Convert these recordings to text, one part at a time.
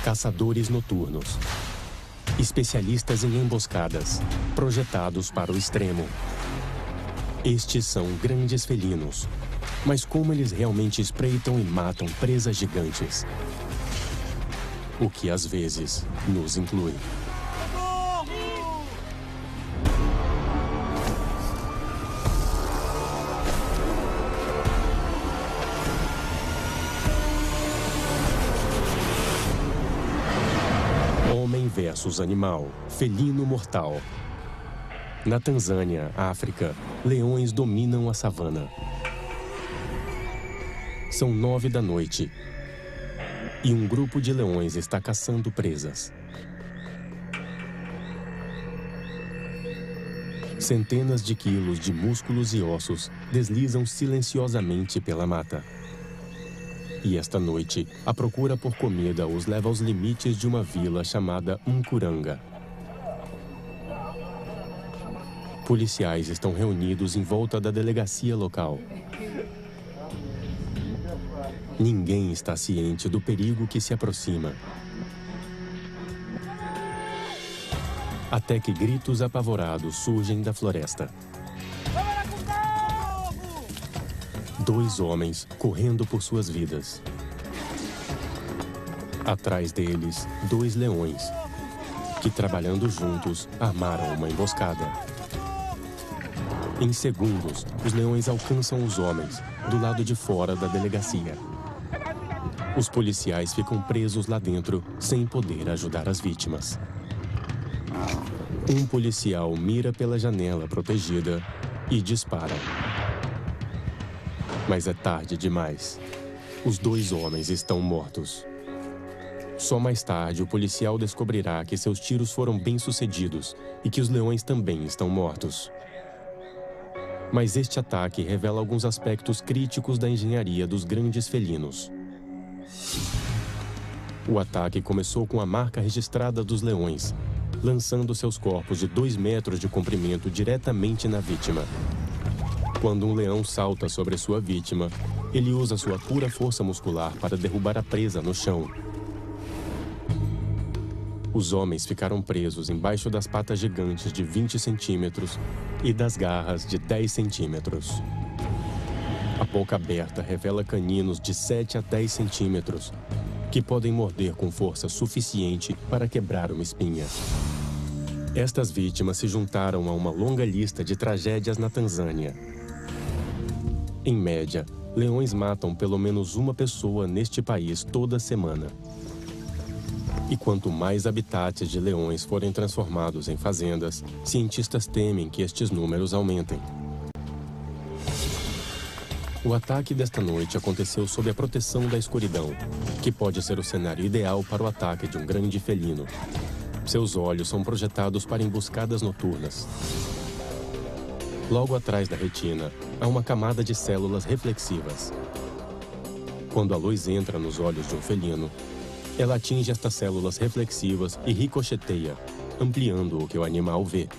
Caçadores noturnos. Especialistas em emboscadas, projetados para o extremo. Estes são grandes felinos. Mas como eles realmente espreitam e matam presas gigantes? O que às vezes nos inclui. Homem versus animal, felino mortal. Na Tanzânia, África, leões dominam a savana. São 9 da noite e um grupo de leões está caçando presas. Centenas de quilos de músculos e ossos deslizam silenciosamente pela mata. E esta noite, a procura por comida os leva aos limites de uma vila chamada Mkuranga. Policiais estão reunidos em volta da delegacia local. Ninguém está ciente do perigo que se aproxima. Até que gritos apavorados surgem da floresta. 2 homens correndo por suas vidas. Atrás deles, 2 leões, que trabalhando juntos, armaram uma emboscada. Em segundos, os leões alcançam os homens, do lado de fora da delegacia. Os policiais ficam presos lá dentro, sem poder ajudar as vítimas. Um policial mira pela janela protegida e dispara. Mas é tarde demais. Os 2 homens estão mortos. Só mais tarde o policial descobrirá que seus tiros foram bem-sucedidos e que os leões também estão mortos. Mas este ataque revela alguns aspectos críticos da engenharia dos grandes felinos. O ataque começou com a marca registrada dos leões, lançando seus corpos de 2 metros de comprimento diretamente na vítima. Quando um leão salta sobre sua vítima, ele usa sua pura força muscular para derrubar a presa no chão. Os homens ficaram presos embaixo das patas gigantes de 20 centímetros e das garras de 10 centímetros. A boca aberta revela caninos de 7 a 10 centímetros, que podem morder com força suficiente para quebrar uma espinha. Estas vítimas se juntaram a uma longa lista de tragédias na Tanzânia. Em média, leões matam pelo menos uma pessoa neste país toda semana. E quanto mais habitats de leões forem transformados em fazendas, cientistas temem que estes números aumentem. O ataque desta noite aconteceu sob a proteção da escuridão, que pode ser o cenário ideal para o ataque de um grande felino. Seus olhos são projetados para emboscadas noturnas. Logo atrás da retina, há uma camada de células reflexivas. Quando a luz entra nos olhos de um felino, ela atinge estas células reflexivas e ricocheteia, ampliando o que o animal vê.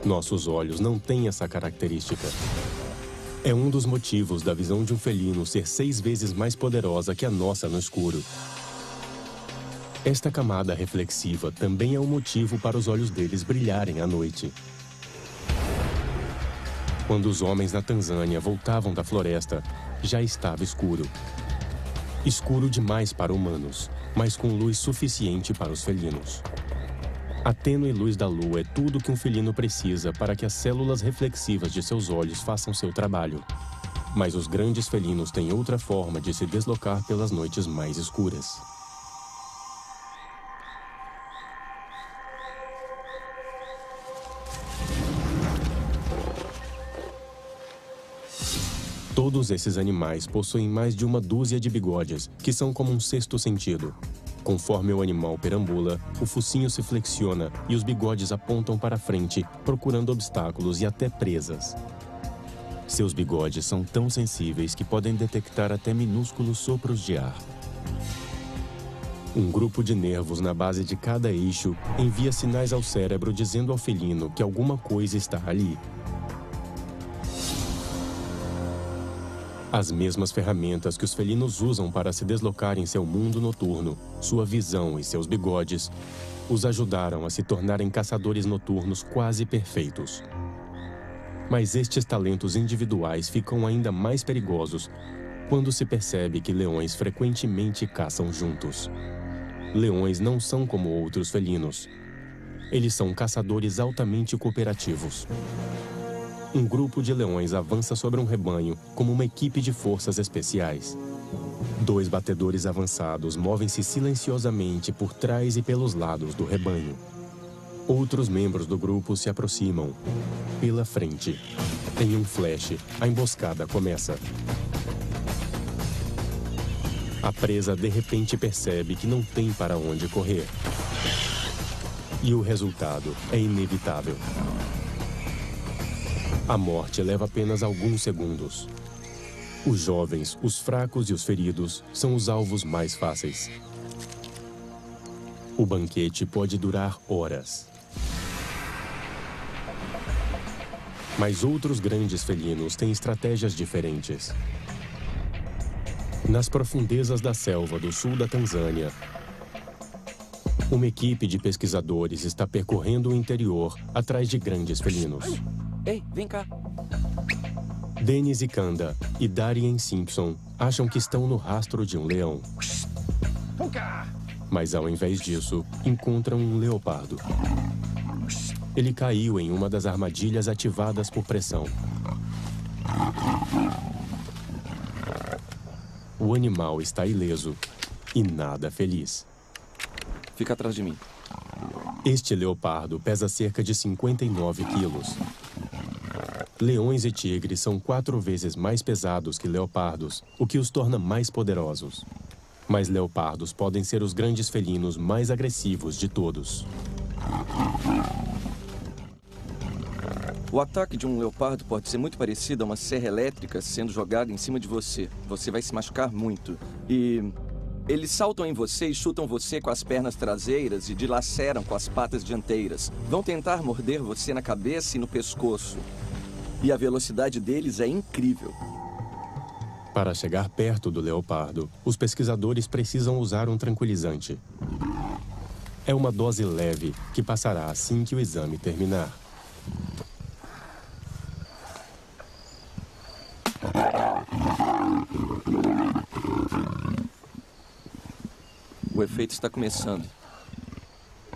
Nossos olhos não têm essa característica. É um dos motivos da visão de um felino ser 6 vezes mais poderosa que a nossa no escuro. Esta camada reflexiva também é um motivo para os olhos deles brilharem à noite. Quando os homens na Tanzânia voltavam da floresta, já estava escuro. Escuro demais para humanos, mas com luz suficiente para os felinos. A tênue luz da lua é tudo que um felino precisa para que as células reflexivas de seus olhos façam seu trabalho. Mas os grandes felinos têm outra forma de se deslocar pelas noites mais escuras. Todos esses animais possuem mais de uma dúzia de bigodes, que são como um sexto sentido. Conforme o animal perambula, o focinho se flexiona e os bigodes apontam para frente, procurando obstáculos e até presas. Seus bigodes são tão sensíveis que podem detectar até minúsculos sopros de ar. Um grupo de nervos na base de cada eixo envia sinais ao cérebro dizendo ao felino que alguma coisa está ali. As mesmas ferramentas que os felinos usam para se deslocar em seu mundo noturno, sua visão e seus bigodes, os ajudaram a se tornarem caçadores noturnos quase perfeitos. Mas estes talentos individuais ficam ainda mais perigosos quando se percebe que leões frequentemente caçam juntos. Leões não são como outros felinos. Eles são caçadores altamente cooperativos. Um grupo de leões avança sobre um rebanho como uma equipe de forças especiais. 2 batedores avançados movem-se silenciosamente por trás e pelos lados do rebanho. Outros membros do grupo se aproximam. Pela frente, em um flash, a emboscada começa. A presa de repente percebe que não tem para onde correr. E o resultado é inevitável. A morte leva apenas alguns segundos. Os jovens, os fracos e os feridos são os alvos mais fáceis. O banquete pode durar horas. Mas outros grandes felinos têm estratégias diferentes. Nas profundezas da selva do sul da Tanzânia, uma equipe de pesquisadores está percorrendo o interior atrás de grandes felinos. Ei, vem cá. Dennis Ikanda e Darien Simpson acham que estão no rastro de um leão. Mas ao invés disso, encontram um leopardo. Ele caiu em uma das armadilhas ativadas por pressão. O animal está ileso e nada feliz. Fica atrás de mim. Este leopardo pesa cerca de 59 quilos. Leões e tigres são 4 vezes mais pesados que leopardos, o que os torna mais poderosos. Mas leopardos podem ser os grandes felinos mais agressivos de todos. O ataque de um leopardo pode ser muito parecido a uma serra elétrica sendo jogada em cima de você. Você vai se machucar muito. E eles saltam em você e chutam você com as pernas traseiras e dilaceram com as patas dianteiras. Vão tentar morder você na cabeça e no pescoço. E a velocidade deles é incrível. Para chegar perto do leopardo, os pesquisadores precisam usar um tranquilizante. É uma dose leve que passará assim que o exame terminar. O efeito está começando.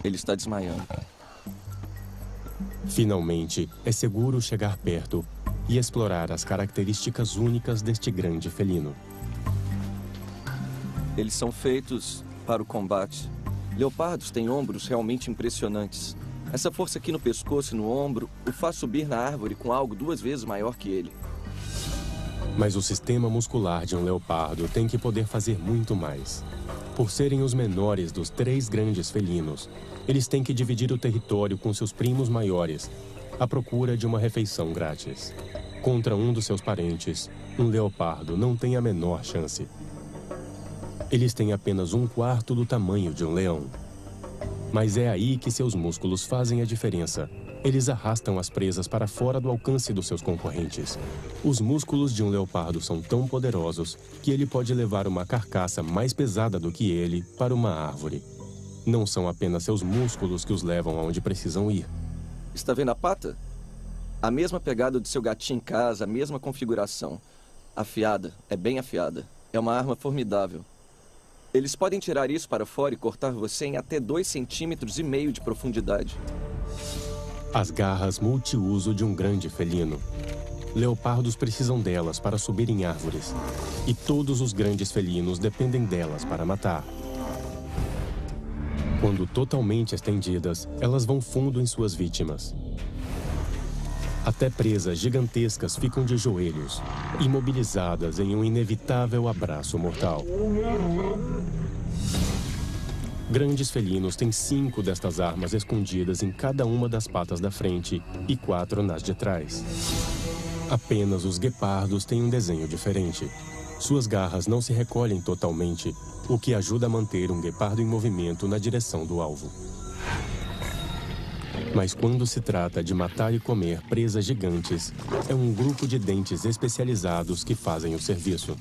Ele está desmaiando. Finalmente, é seguro chegar perto e explorar as características únicas deste grande felino. Eles são feitos para o combate. Leopardos têm ombros realmente impressionantes. Essa força aqui no pescoço e no ombro o faz subir na árvore com algo 2 vezes maior que ele. Mas o sistema muscular de um leopardo tem que poder fazer muito mais. Por serem os menores dos 3 grandes felinos, eles têm que dividir o território com seus primos maiores, à procura de uma refeição grátis. Contra um dos seus parentes, um leopardo não tem a menor chance. Eles têm apenas 1/4 do tamanho de um leão. Mas é aí que seus músculos fazem a diferença. Eles arrastam as presas para fora do alcance dos seus concorrentes. Os músculos de um leopardo são tão poderosos que ele pode levar uma carcaça mais pesada do que ele para uma árvore. Não são apenas seus músculos que os levam aonde precisam ir. Está vendo a pata? A mesma pegada do seu gatinho em casa, a mesma configuração. Afiada, é bem afiada. É uma arma formidável. Eles podem tirar isso para fora e cortar você em até 2,5 centímetros de profundidade. As garras multiuso de um grande felino. Leopardos precisam delas para subir em árvores. E todos os grandes felinos dependem delas para matar. Quando totalmente estendidas, elas vão fundo em suas vítimas. Até presas gigantescas ficam de joelhos, imobilizadas em um inevitável abraço mortal. Grandes felinos têm 5 destas armas escondidas em cada uma das patas da frente e 4 nas de trás. Apenas os guepardos têm um desenho diferente. Suas garras não se recolhem totalmente, o que ajuda a manter um guepardo em movimento na direção do alvo. Mas quando se trata de matar e comer presas gigantes, é um grupo de dentes especializados que fazem o serviço.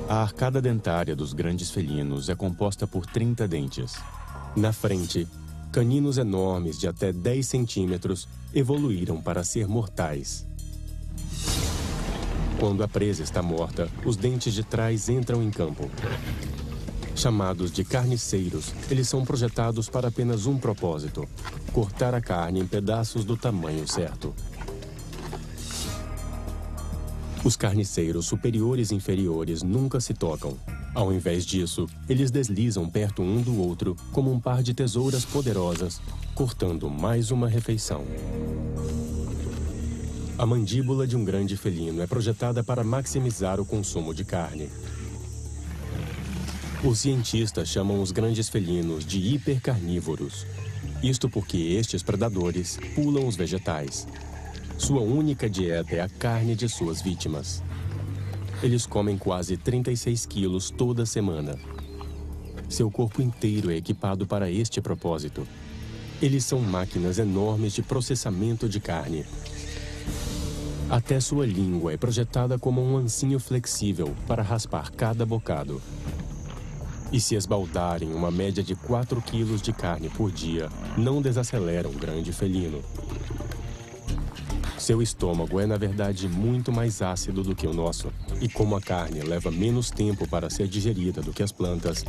A arcada dentária dos grandes felinos é composta por 30 dentes. Na frente, caninos enormes de até 10 centímetros evoluíram para ser mortais. Quando a presa está morta, os dentes de trás entram em campo. Chamados de carniceiros, eles são projetados para apenas um propósito: cortar a carne em pedaços do tamanho certo. Os carniceiros superiores e inferiores nunca se tocam. Ao invés disso, eles deslizam perto um do outro como um par de tesouras poderosas, cortando mais uma refeição. A mandíbula de um grande felino é projetada para maximizar o consumo de carne. Os cientistas chamam os grandes felinos de hipercarnívoros. Isto porque estes predadores pulam os vegetais. Sua única dieta é a carne de suas vítimas. Eles comem quase 36 quilos toda semana. Seu corpo inteiro é equipado para este propósito. Eles são máquinas enormes de processamento de carne. Até sua língua é projetada como um ancinho flexível para raspar cada bocado. E se esbaldarem uma média de 4 quilos de carne por dia, não desaceleram um grande felino. Seu estômago é, na verdade, muito mais ácido do que o nosso. E como a carne leva menos tempo para ser digerida do que as plantas,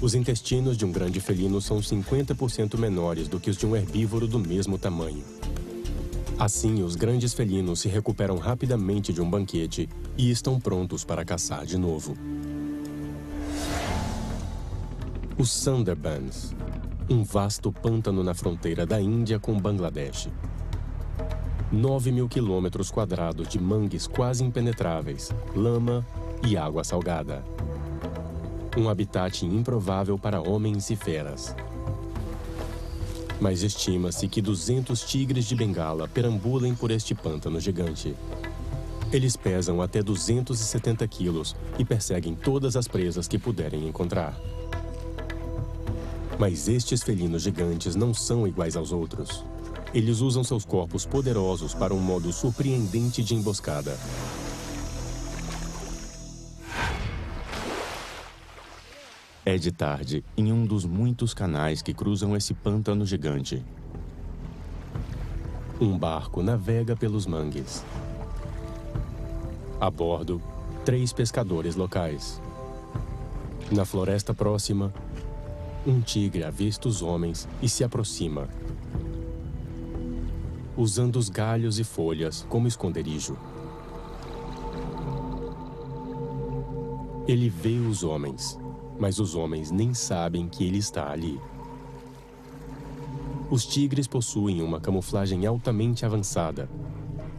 os intestinos de um grande felino são 50% menores do que os de um herbívoro do mesmo tamanho. Assim, os grandes felinos se recuperam rapidamente de um banquete e estão prontos para caçar de novo. Os Sundarbans, um vasto pântano na fronteira da Índia com Bangladesh. 9.000 quilômetros quadrados de mangues quase impenetráveis, lama e água salgada. Um habitat improvável para homens e feras. Mas estima-se que 200 tigres de Bengala perambulem por este pântano gigante. Eles pesam até 270 quilos e perseguem todas as presas que puderem encontrar. Mas estes felinos gigantes não são iguais aos outros. Eles usam seus corpos poderosos para um modo surpreendente de emboscada. É de tarde, em um dos muitos canais que cruzam esse pântano gigante. Um barco navega pelos mangues. A bordo, 3 pescadores locais. Na floresta próxima, um tigre avista os homens e se aproxima, usando os galhos e folhas como esconderijo. Ele vê os homens, mas os homens nem sabem que ele está ali. Os tigres possuem uma camuflagem altamente avançada,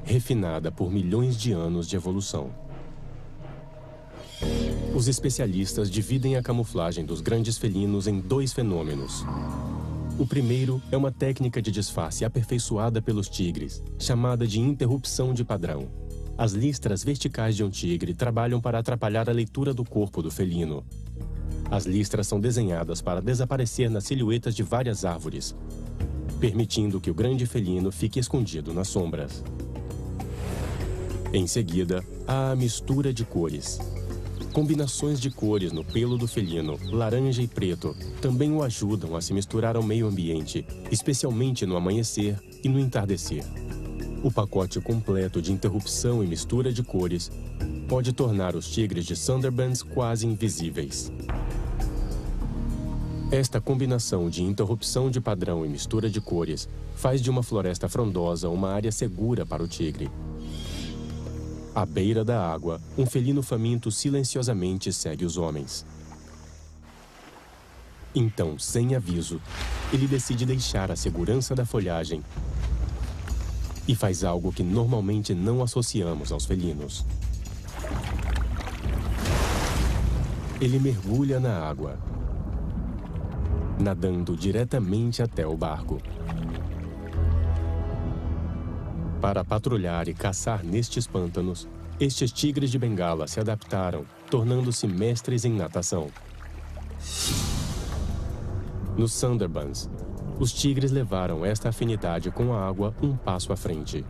refinada por milhões de anos de evolução. Os especialistas dividem a camuflagem dos grandes felinos em 2 fenômenos. O primeiro é uma técnica de disfarce aperfeiçoada pelos tigres, chamada de interrupção de padrão. As listras verticais de um tigre trabalham para atrapalhar a leitura do corpo do felino. As listras são desenhadas para desaparecer nas silhuetas de várias árvores, permitindo que o grande felino fique escondido nas sombras. Em seguida, há a mistura de cores. Combinações de cores no pelo do felino, laranja e preto, também o ajudam a se misturar ao meio ambiente, especialmente no amanhecer e no entardecer. O pacote completo de interrupção e mistura de cores pode tornar os tigres de Sundarbans quase invisíveis. Esta combinação de interrupção de padrão e mistura de cores faz de uma floresta frondosa uma área segura para o tigre. À beira da água, um felino faminto silenciosamente segue os homens. Então, sem aviso, ele decide deixar a segurança da folhagem e faz algo que normalmente não associamos aos felinos. Ele mergulha na água, nadando diretamente até o barco. Para patrulhar e caçar nestes pântanos, estes tigres de Bengala se adaptaram, tornando-se mestres em natação. Nos Sundarbans, Os tigres levaram esta afinidade com a água um passo à frente.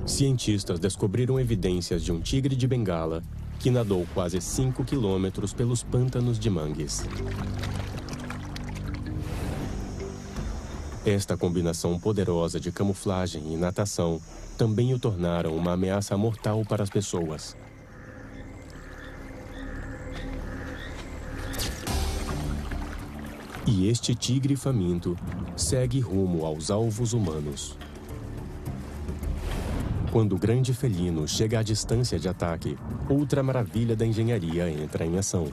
Cientistas descobriram evidências de um tigre de Bengala que nadou quase 5 quilômetros pelos pântanos de mangues. Esta combinação poderosa de camuflagem e natação também o tornaram uma ameaça mortal para as pessoas. E este tigre faminto segue rumo aos alvos humanos. Quando o grande felino chega à distância de ataque, outra maravilha da engenharia entra em ação.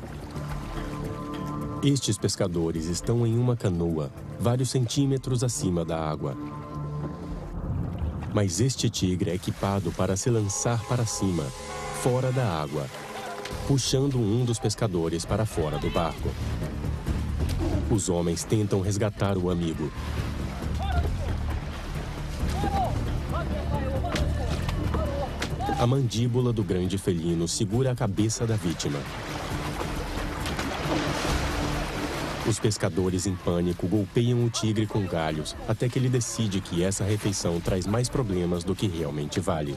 Estes pescadores estão em uma canoa, vários centímetros acima da água. Mas este tigre é equipado para se lançar para cima, fora da água, puxando um dos pescadores para fora do barco. Os homens tentam resgatar o amigo. A mandíbula do grande felino segura a cabeça da vítima. Os pescadores, em pânico, golpeiam o tigre com galhos até que ele decide que essa refeição traz mais problemas do que realmente vale.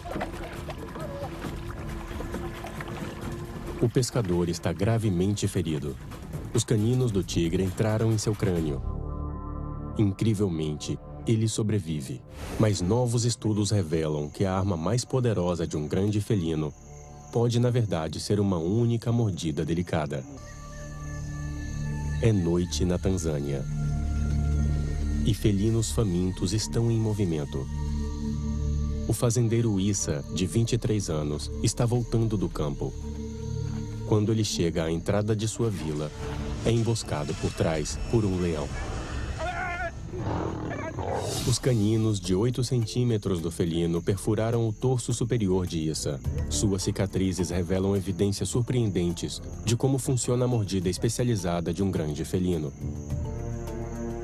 O pescador está gravemente ferido. Os caninos do tigre entraram em seu crânio. Incrivelmente, ele sobrevive. Mas novos estudos revelam que a arma mais poderosa de um grande felino pode, na verdade, ser uma única mordida delicada. É noite na Tanzânia. E felinos famintos estão em movimento. O fazendeiro Issa, de 23 anos, está voltando do campo. Quando ele chega à entrada de sua vila, é emboscado por trás por um leão. Os caninos de 8 centímetros do felino perfuraram o torso superior de Issa. Suas cicatrizes revelam evidências surpreendentes de como funciona a mordida especializada de um grande felino.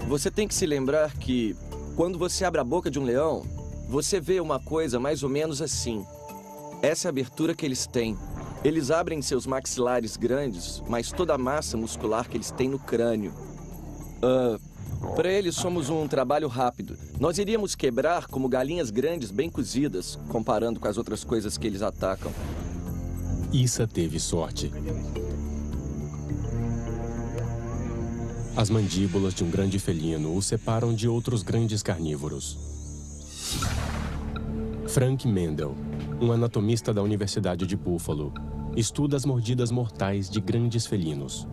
Você tem que se lembrar que, quando você abre a boca de um leão, você vê uma coisa mais ou menos assim. Essa é a abertura que eles têm. Eles abrem seus maxilares grandes, mas toda a massa muscular que eles têm no crânio. Para eles, somos um trabalho rápido. Nós iríamos quebrar como galinhas grandes bem cozidas, comparando com as outras coisas que eles atacam. Issa teve sorte. As mandíbulas de um grande felino o separam de outros grandes carnívoros. Frank Mendel, um anatomista da Universidade de Buffalo, estuda as mordidas mortais de grandes felinos.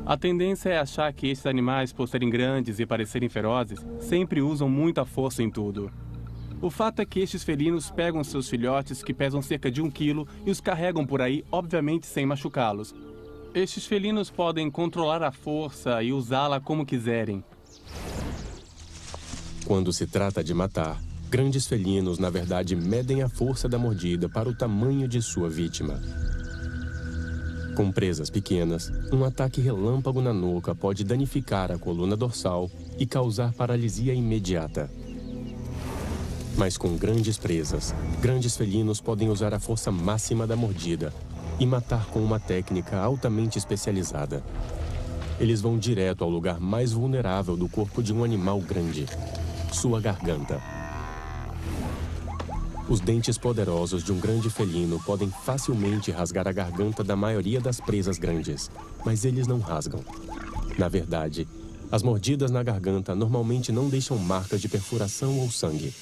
A tendência é achar que esses animais, por serem grandes e parecerem ferozes, sempre usam muita força em tudo. O fato é que estes felinos pegam seus filhotes, que pesam cerca de 1 quilo, e os carregam por aí, obviamente sem machucá-los. Estes felinos podem controlar a força e usá-la como quiserem. Quando se trata de matar, grandes felinos, na verdade, medem a força da mordida para o tamanho de sua vítima. Com presas pequenas, um ataque relâmpago na nuca pode danificar a coluna dorsal e causar paralisia imediata. Mas com grandes presas, grandes felinos podem usar a força máxima da mordida e matar com uma técnica altamente especializada. Eles vão direto ao lugar mais vulnerável do corpo de um animal grande, sua garganta. Os dentes poderosos de um grande felino podem facilmente rasgar a garganta da maioria das presas grandes, mas eles não rasgam. Na verdade, as mordidas na garganta normalmente não deixam marcas de perfuração ou sangue.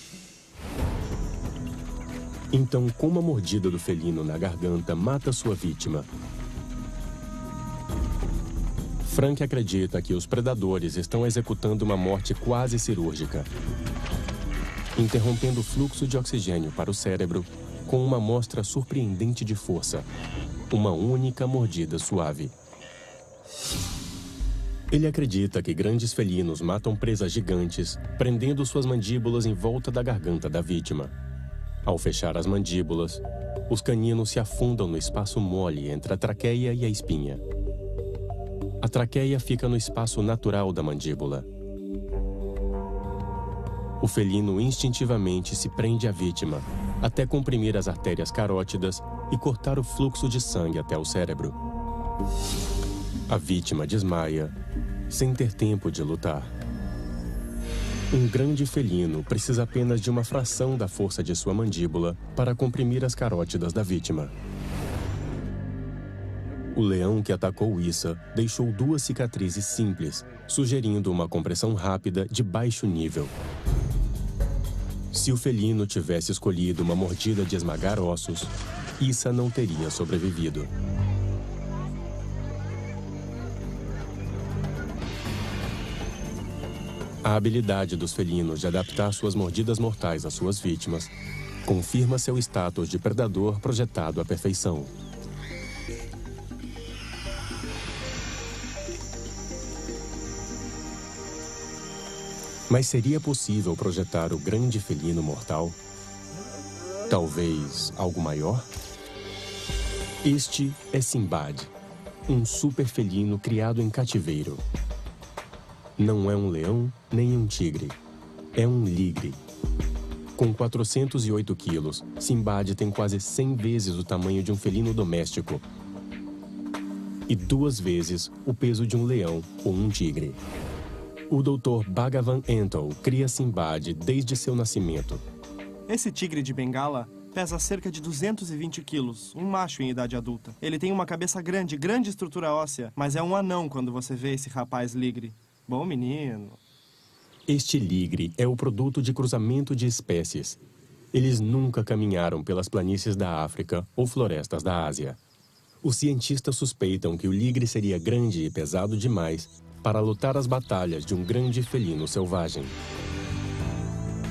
Então, como a mordida do felino na garganta mata sua vítima? Frank acredita que os predadores estão executando uma morte quase cirúrgica, interrompendo o fluxo de oxigênio para o cérebro com uma amostra surpreendente de força, uma única mordida suave. Ele acredita que grandes felinos matam presas gigantes, prendendo suas mandíbulas em volta da garganta da vítima. Ao fechar as mandíbulas, os caninos se afundam no espaço mole entre a traqueia e a espinha. A traqueia fica no espaço natural da mandíbula. O felino instintivamente se prende à vítima, até comprimir as artérias carótidas e cortar o fluxo de sangue até o cérebro. A vítima desmaia, sem ter tempo de lutar. Um grande felino precisa apenas de uma fração da força de sua mandíbula para comprimir as carótidas da vítima. O leão que atacou Issa deixou 2 cicatrizes simples, sugerindo uma compressão rápida de baixo nível. Se o felino tivesse escolhido uma mordida de esmagar ossos, Issa não teria sobrevivido. A habilidade dos felinos de adaptar suas mordidas mortais às suas vítimas confirma seu status de predador projetado à perfeição. Mas seria possível projetar o grande felino mortal? Talvez algo maior? Este é Sinbad, um super felino criado em cativeiro. Não é um leão nem um tigre. É um ligre. Com 408 quilos, Sinbad tem quase 100 vezes o tamanho de um felino doméstico e 2 vezes o peso de um leão ou um tigre. O Dr. Bhagavan Ental cria Sinbad desde seu nascimento. Esse tigre de Bengala pesa cerca de 220 quilos, um macho em idade adulta. Ele tem uma cabeça grande, grande estrutura óssea, mas é um anão quando você vê esse rapaz ligre. Bom menino. Este ligre é o produto de cruzamento de espécies. Eles nunca caminharam pelas planícies da África ou florestas da Ásia. Os cientistas suspeitam que o ligre seria grande e pesado demais para lutar as batalhas de um grande felino selvagem.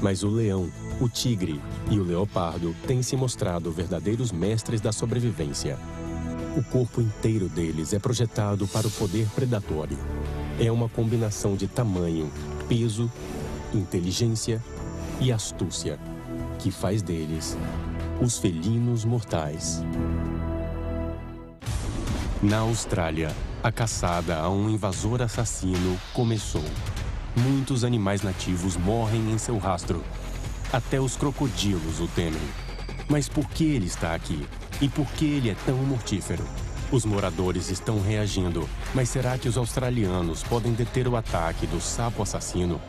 Mas o leão, o tigre e o leopardo têm se mostrado verdadeiros mestres da sobrevivência. O corpo inteiro deles é projetado para o poder predatório. É uma combinação de tamanho, peso, inteligência e astúcia que faz deles os felinos mortais. Na Austrália, a caçada a um invasor assassino começou. Muitos animais nativos morrem em seu rastro. Até os crocodilos o temem. Mas por que ele está aqui? E por que ele é tão mortífero? Os moradores estão reagindo, mas será que os australianos podem deter o ataque do sapo assassino?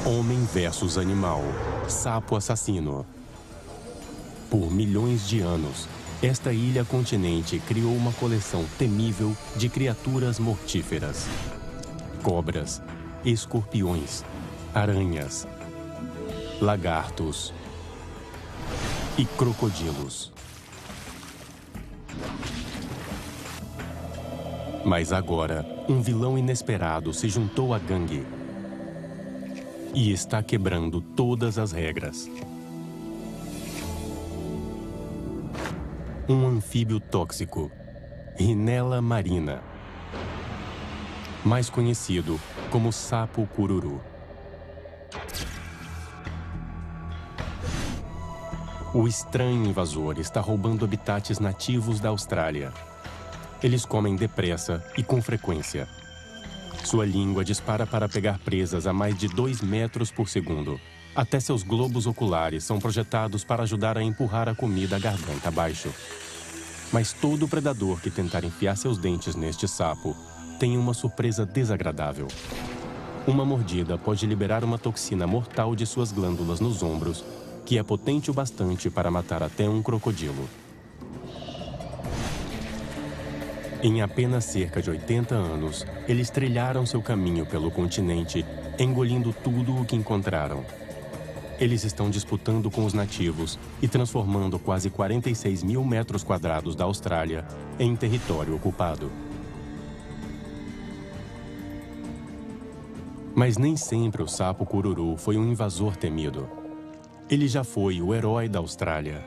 Homem versus animal. Sapo assassino. Por milhões de anos, esta ilha-continente criou uma coleção temível de criaturas mortíferas. Cobras, escorpiões, aranhas, lagartos e crocodilos. Mas agora, um vilão inesperado se juntou à gangue e está quebrando todas as regras. Um anfíbio tóxico, Rhinella marina, mais conhecido como sapo cururu. O estranho invasor está roubando habitats nativos da Austrália. Eles comem depressa e com frequência. Sua língua dispara para pegar presas a mais de 2 metros por segundo. Até seus globos oculares são projetados para ajudar a empurrar a comida à garganta abaixo. Mas todo predador que tentar enfiar seus dentes neste sapo tem uma surpresa desagradável. Uma mordida pode liberar uma toxina mortal de suas glândulas nos ombros, que é potente o bastante para matar até um crocodilo. Em apenas cerca de 80 anos, eles trilharam seu caminho pelo continente, engolindo tudo o que encontraram. Eles estão disputando com os nativos e transformando quase 46 mil metros quadrados da Austrália em território ocupado. Mas nem sempre o sapo cururu foi um invasor temido. Ele já foi o herói da Austrália.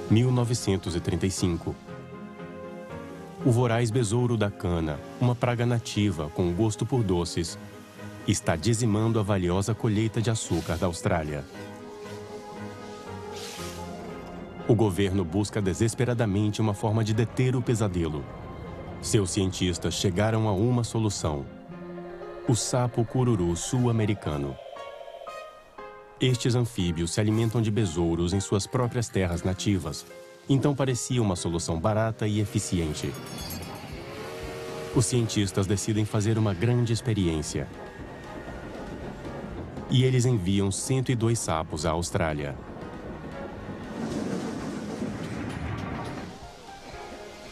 1935. O voraz besouro da cana, uma praga nativa com gosto por doces, está dizimando a valiosa colheita de açúcar da Austrália. O governo busca desesperadamente uma forma de deter o pesadelo. Seus cientistas chegaram a uma solução: o sapo cururu sul-americano. Estes anfíbios se alimentam de besouros em suas próprias terras nativas, então parecia uma solução barata e eficiente. Os cientistas decidem fazer uma grande experiência. E eles enviam 102 sapos à Austrália.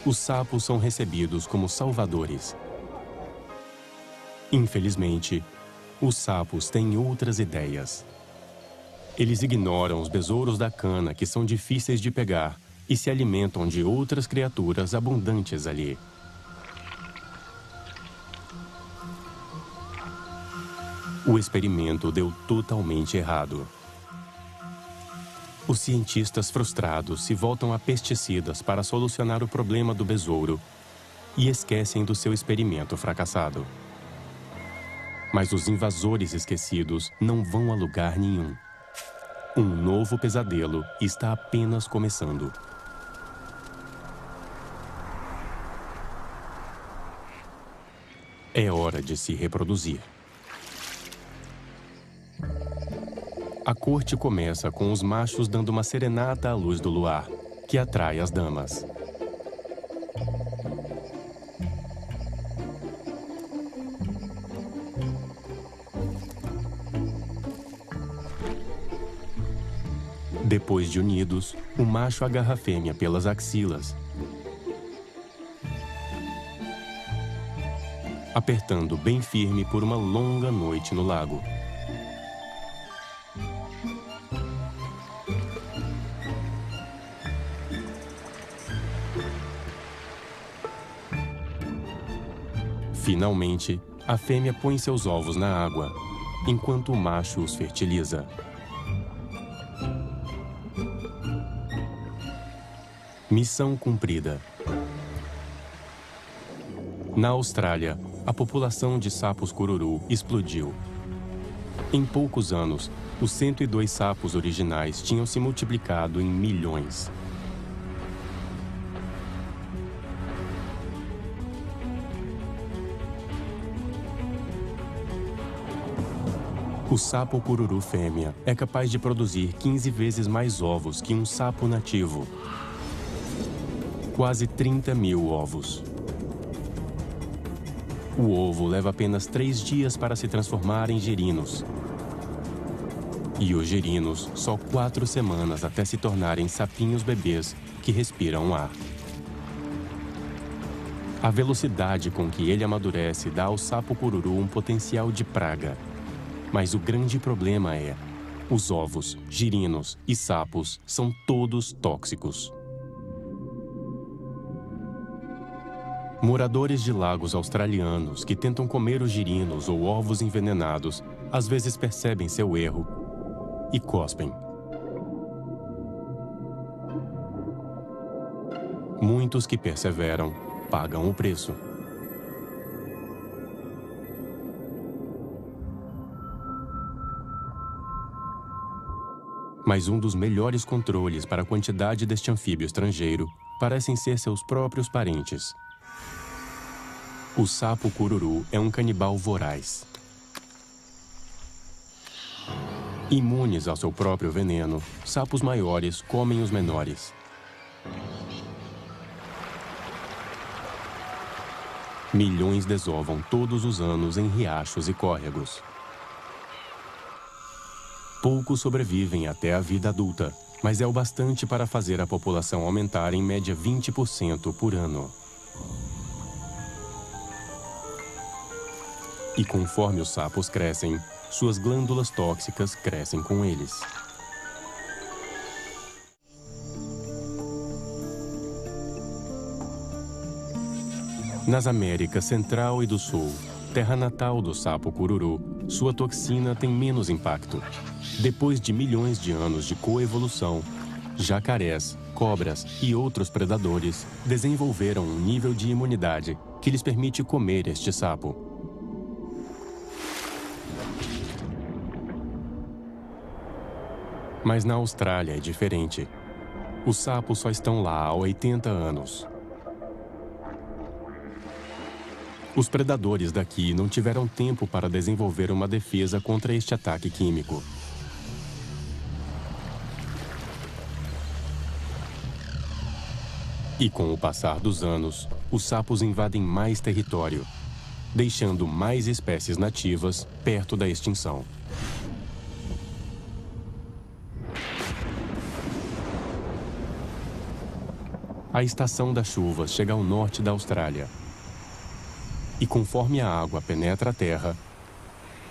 Os sapos são recebidos como salvadores. Infelizmente, os sapos têm outras ideias. Eles ignoram os besouros da cana, que são difíceis de pegar, e se alimentam de outras criaturas abundantes ali. O experimento deu totalmente errado. Os cientistas frustrados se voltam a pesticidas para solucionar o problema do besouro e esquecem do seu experimento fracassado. Mas os invasores esquecidos não vão a lugar nenhum. Um novo pesadelo está apenas começando. É hora de se reproduzir. A corte começa com os machos dando uma serenata à luz do luar, que atrai as damas. Depois de unidos, o macho agarra a fêmea pelas axilas, apertando bem firme por uma longa noite no lago. Finalmente, a fêmea põe seus ovos na água, enquanto o macho os fertiliza. Missão cumprida. Na Austrália, a população de sapos cururu explodiu. Em poucos anos, os 102 sapos originais tinham se multiplicado em milhões. O sapo cururu fêmea é capaz de produzir 15 vezes mais ovos que um sapo nativo. Quase 30 mil ovos. O ovo leva apenas 3 dias para se transformar em gerinos. E os gerinos, só 4 semanas até se tornarem sapinhos bebês que respiram ar. A velocidade com que ele amadurece dá ao sapo cururu um potencial de praga. Mas o grande problema é: os ovos, girinos e sapos são todos tóxicos. Moradores de lagos australianos que tentam comer os girinos ou ovos envenenados às vezes percebem seu erro e cospem. Muitos que perseveram pagam o preço. Mas um dos melhores controles para a quantidade deste anfíbio estrangeiro parecem ser seus próprios parentes. O sapo cururu é um canibal voraz. Imunes ao seu próprio veneno, sapos maiores comem os menores. Milhões desovam todos os anos em riachos e córregos. Poucos sobrevivem até a vida adulta, mas é o bastante para fazer a população aumentar em média 20% por ano. E conforme os sapos crescem, suas glândulas tóxicas crescem com eles. Nas Américas Central e do Sul, terra natal do sapo cururu, sua toxina tem menos impacto. Depois de milhões de anos de coevolução, jacarés, cobras e outros predadores desenvolveram um nível de imunidade que lhes permite comer este sapo. Mas na Austrália é diferente. Os sapos só estão lá há 80 anos. Os predadores daqui não tiveram tempo para desenvolver uma defesa contra este ataque químico. E com o passar dos anos, os sapos invadem mais território, deixando mais espécies nativas perto da extinção. A estação das chuvas chega ao norte da Austrália. E conforme a água penetra a terra,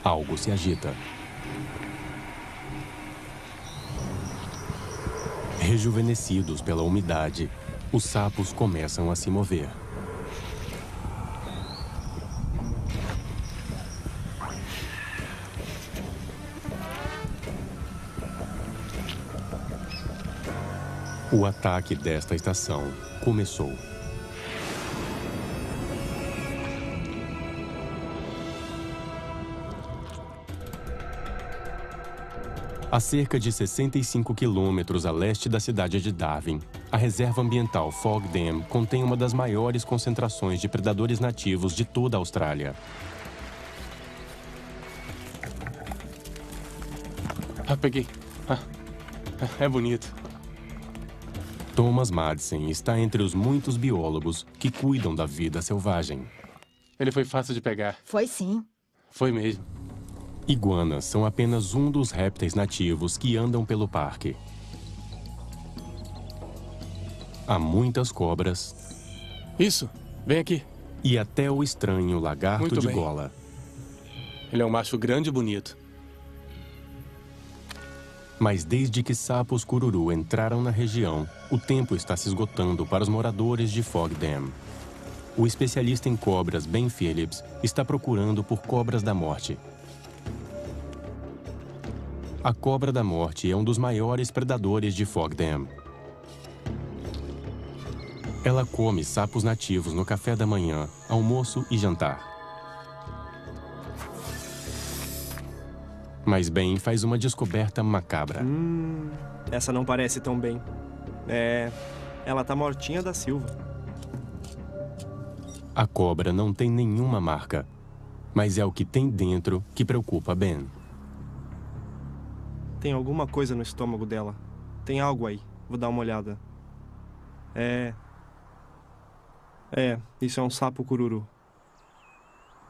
algo se agita. Rejuvenescidos pela umidade, os sapos começam a se mover. O ataque desta estação começou. A cerca de 65 quilômetros a leste da cidade de Darwin, a reserva ambiental Fog Dam contém uma das maiores concentrações de predadores nativos de toda a Austrália. Peguei. É bonito. Thomas Madsen está entre os muitos biólogos que cuidam da vida selvagem. Ele foi fácil de pegar. Foi sim. Foi mesmo. Iguanas são apenas um dos répteis nativos que andam pelo parque. Há muitas cobras. Isso. Vem aqui. E até o estranho lagarto Muito de bem. gola. Ele é um macho grande e bonito. Mas desde que sapos cururu entraram na região, o tempo está se esgotando para os moradores de Fog Dam. O especialista em cobras Ben Phillips está procurando por cobras da morte. A cobra da morte é um dos maiores predadores de Fog Dam. Ela come sapos nativos no café da manhã, almoço e jantar. Mas Ben faz uma descoberta macabra. Essa não parece tão bem. Ela tá mortinha da Silva. A cobra não tem nenhuma marca, mas é o que tem dentro que preocupa Ben. Tem alguma coisa no estômago dela. Tem algo aí. Vou dar uma olhada. Isso é um sapo cururu.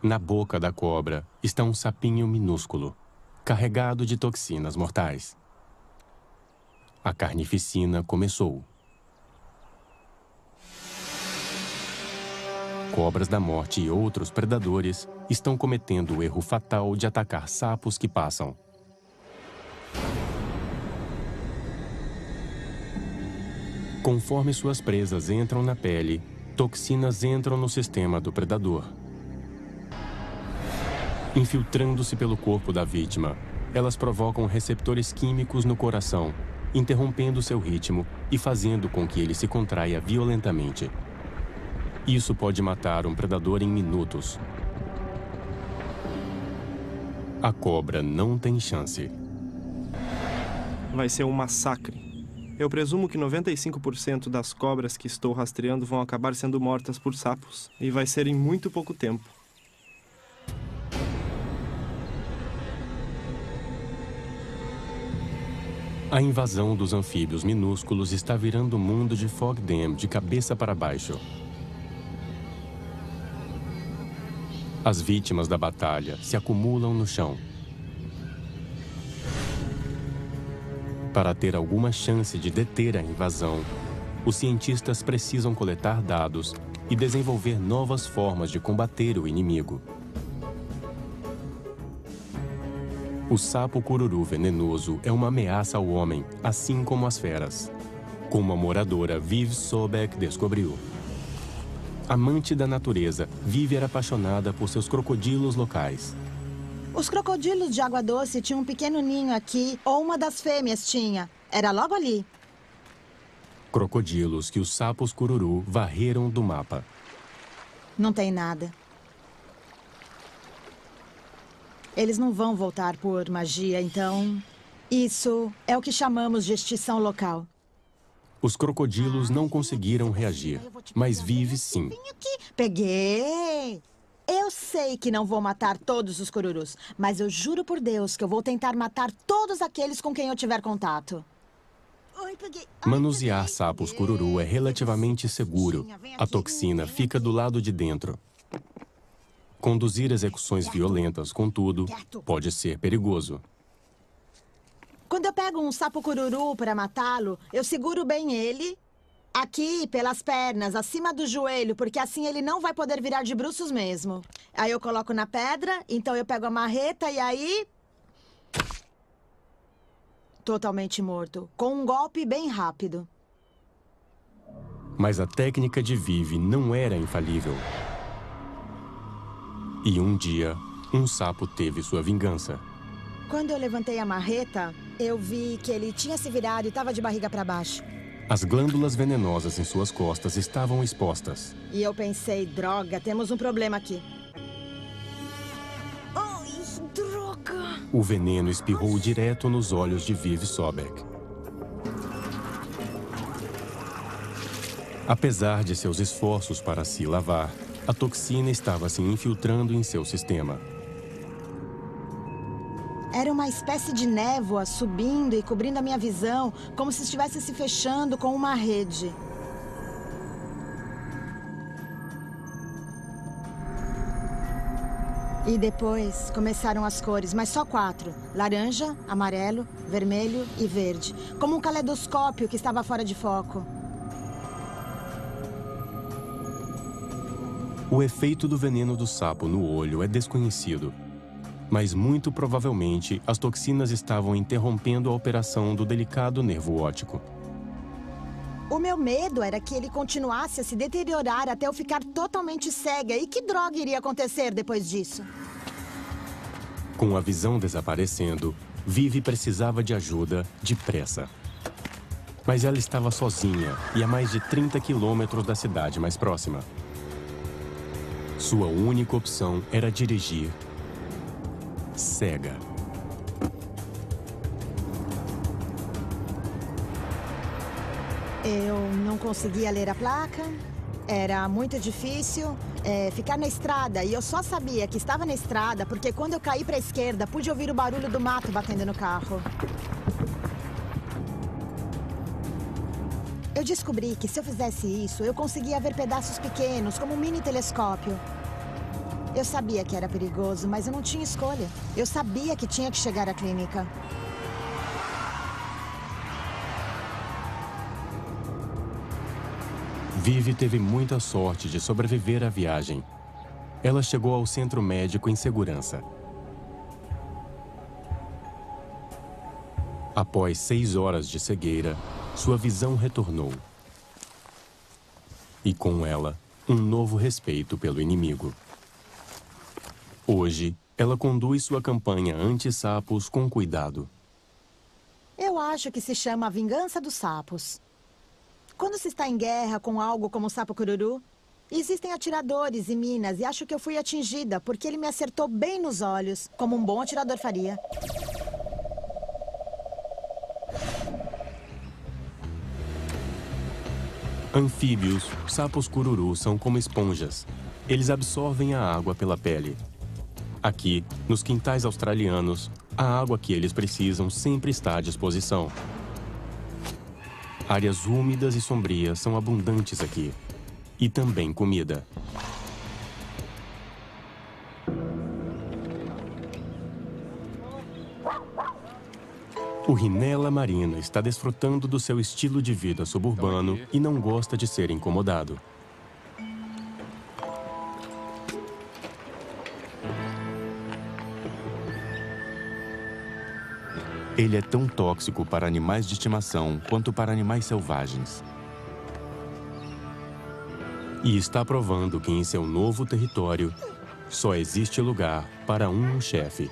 Na boca da cobra está um sapinho minúsculo, carregado de toxinas mortais. A carnificina começou. Cobras da morte e outros predadores estão cometendo o erro fatal de atacar sapos que passam. Conforme suas presas entram na pele, toxinas entram no sistema do predador. Infiltrando-se pelo corpo da vítima, elas provocam receptores químicos no coração, interrompendo seu ritmo e fazendo com que ele se contraia violentamente. Isso pode matar um predador em minutos. A cobra não tem chance. Vai ser um massacre. Eu presumo que 95% das cobras que estou rastreando vão acabar sendo mortas por sapos. E vai ser em muito pouco tempo. A invasão dos anfíbios minúsculos está virando o mundo de Fog Dam de cabeça para baixo. As vítimas da batalha se acumulam no chão. Para ter alguma chance de deter a invasão, os cientistas precisam coletar dados e desenvolver novas formas de combater o inimigo. O sapo cururu venenoso é uma ameaça ao homem, assim como as feras. Como a moradora Viv Sobeck descobriu. Amante da natureza, Viv era apaixonada por seus crocodilos locais. Os crocodilos de água doce tinham um pequeno ninho aqui, ou uma das fêmeas tinha. Era logo ali. Crocodilos que os sapos cururu varreram do mapa. Não tem nada. Eles não vão voltar por magia, então... Isso é o que chamamos de extinção local. Os crocodilos não conseguiram reagir, mas Viv sim. Peguei! Eu sei que não vou matar todos os cururus, mas eu juro por Deus que eu vou tentar matar todos aqueles com quem eu tiver contato. Manusear sapos cururu é relativamente seguro. A toxina fica do lado de dentro. Conduzir execuções violentas, contudo, pode ser perigoso. Quando eu pego um sapo cururu para matá-lo, eu seguro bem ele aqui pelas pernas, acima do joelho, porque assim ele não vai poder virar de bruços mesmo. Aí eu coloco na pedra, então eu pego a marreta e aí... totalmente morto, com um golpe bem rápido. Mas a técnica de Vivi não era infalível. E um dia, um sapo teve sua vingança. Quando eu levantei a marreta, eu vi que ele tinha se virado e estava de barriga para baixo. As glândulas venenosas em suas costas estavam expostas. E eu pensei, droga, temos um problema aqui. Ai, droga! O veneno espirrou direto nos olhos de Vivi Sobek. Apesar de seus esforços para se lavar, a toxina estava se infiltrando em seu sistema. Era uma espécie de névoa subindo e cobrindo a minha visão, como se estivesse se fechando com uma rede. E depois começaram as cores, mas só 4. Laranja, amarelo, vermelho e verde. Como um caleidoscópio que estava fora de foco. O efeito do veneno do sapo no olho é desconhecido. Mas muito provavelmente as toxinas estavam interrompendo a operação do delicado nervo óptico. O meu medo era que ele continuasse a se deteriorar até eu ficar totalmente cega. E que droga iria acontecer depois disso? Com a visão desaparecendo, Vivi precisava de ajuda depressa. Mas ela estava sozinha e a mais de 30 quilômetros da cidade mais próxima. Sua única opção era dirigir cega. Eu não conseguia ler a placa. Era muito difícil ficar na estrada. E eu só sabia que estava na estrada porque quando eu caí para a esquerda, pude ouvir o barulho do mato batendo no carro. Eu descobri que se eu fizesse isso, eu conseguia ver pedaços pequenos, como um mini telescópio. Eu sabia que era perigoso, mas eu não tinha escolha. Eu sabia que tinha que chegar à clínica. Vivi teve muita sorte de sobreviver à viagem. Ela chegou ao centro médico em segurança. Após 6 horas de cegueira, sua visão retornou. E com ela, um novo respeito pelo inimigo. Hoje, ela conduz sua campanha anti-sapos com cuidado. Eu acho que se chama a vingança dos sapos. Quando se está em guerra com algo como o sapo cururu, existem atiradores e minas, e acho que eu fui atingida porque ele me acertou bem nos olhos, como um bom atirador faria. Anfíbios, sapos cururu são como esponjas. Eles absorvem a água pela pele. Aqui, nos quintais australianos, a água que eles precisam sempre está à disposição. Áreas úmidas e sombrias são abundantes aqui. E também comida. O Rinella marino está desfrutando do seu estilo de vida suburbano e não gosta de ser incomodado. Ele é tão tóxico para animais de estimação quanto para animais selvagens. E está provando que em seu novo território só existe lugar para um chefe.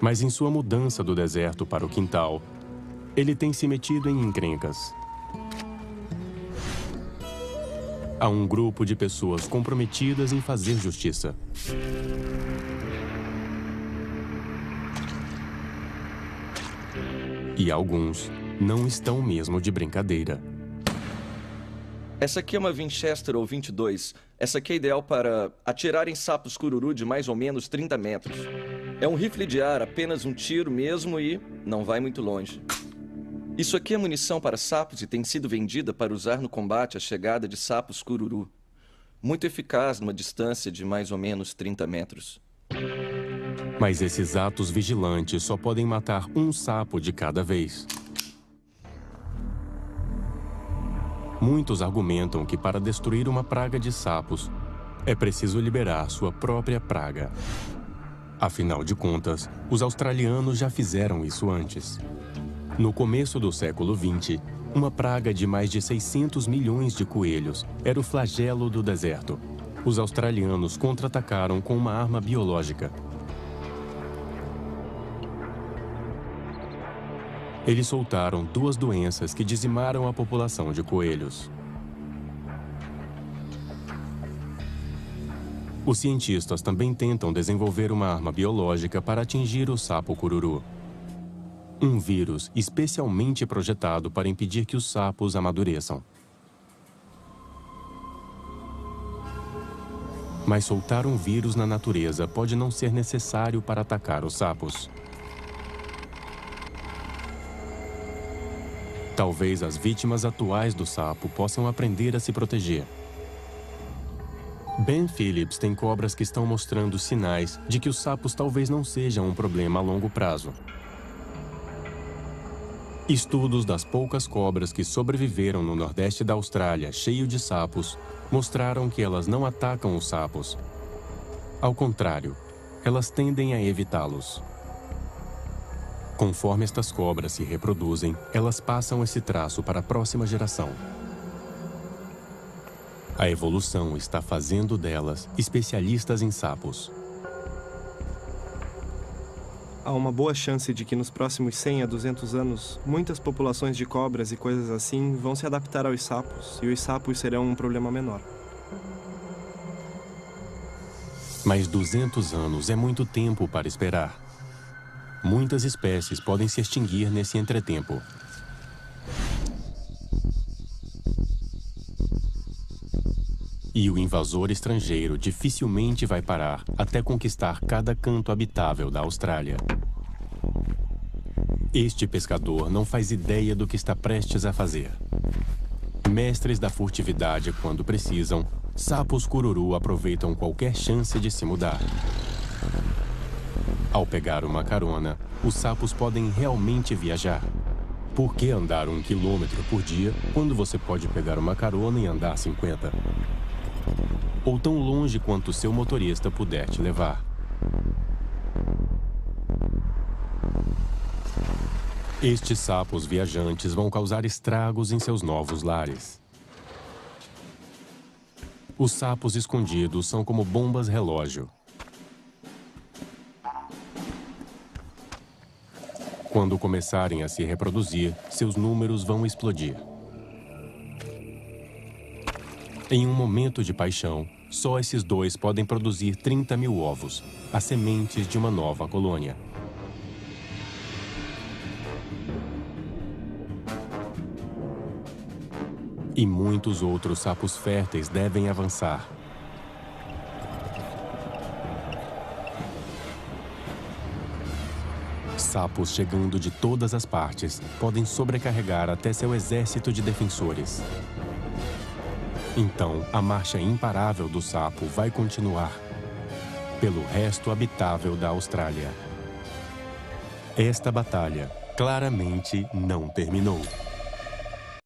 Mas em sua mudança do deserto para o quintal, ele tem se metido em encrencas. Há um grupo de pessoas comprometidas em fazer justiça. E alguns não estão mesmo de brincadeira. Essa aqui é uma Winchester ou 22. Essa aqui é ideal para atirar em sapos cururu de mais ou menos 30 metros. É um rifle de ar, apenas um tiro mesmo e não vai muito longe. Isso aqui é munição para sapos e tem sido vendida para usar no combate à chegada de sapos cururu. Muito eficaz numa distância de mais ou menos 30 metros. Mas esses atos vigilantes só podem matar um sapo de cada vez. Muitos argumentam que para destruir uma praga de sapos, é preciso liberar sua própria praga. Afinal de contas, os australianos já fizeram isso antes. No começo do século XX, uma praga de mais de 600 milhões de coelhos era o flagelo do deserto. Os australianos contra-atacaram com uma arma biológica. Eles soltaram 2 doenças que dizimaram a população de coelhos. Os cientistas também tentam desenvolver uma arma biológica para atingir o sapo cururu. Um vírus especialmente projetado para impedir que os sapos amadureçam. Mas soltar um vírus na natureza pode não ser necessário para atacar os sapos. Talvez as vítimas atuais do sapo possam aprender a se proteger. Ben Phillips tem cobras que estão mostrando sinais de que os sapos talvez não sejam um problema a longo prazo. Estudos das poucas cobras que sobreviveram no nordeste da Austrália, cheio de sapos, mostraram que elas não atacam os sapos. Ao contrário, elas tendem a evitá-los. Conforme estas cobras se reproduzem, elas passam esse traço para a próxima geração. A evolução está fazendo delas especialistas em sapos. Há uma boa chance de que nos próximos 100 a 200 anos, muitas populações de cobras e coisas assim vão se adaptar aos sapos, e os sapos serão um problema menor. Mas 200 anos é muito tempo para esperar. Muitas espécies podem se extinguir nesse entretempo. E o invasor estrangeiro dificilmente vai parar até conquistar cada canto habitável da Austrália. Este pescador não faz ideia do que está prestes a fazer. Mestres da furtividade quando precisam, sapos cururu aproveitam qualquer chance de se mudar. Ao pegar uma carona, os sapos podem realmente viajar. Por que andar 1 quilômetro por dia quando você pode pegar uma carona e andar 50? Ou tão longe quanto seu motorista puder te levar. Estes sapos viajantes vão causar estragos em seus novos lares. Os sapos escondidos são como bombas relógio. Quando começarem a se reproduzir, seus números vão explodir. Em um momento de paixão, só esses 2 podem produzir 30 mil ovos, as sementes de uma nova colônia. E muitos outros sapos férteis devem avançar. Sapos chegando de todas as partes podem sobrecarregar até seu exército de defensores. Então, a marcha imparável do sapo vai continuar pelo resto habitável da Austrália. Esta batalha claramente não terminou.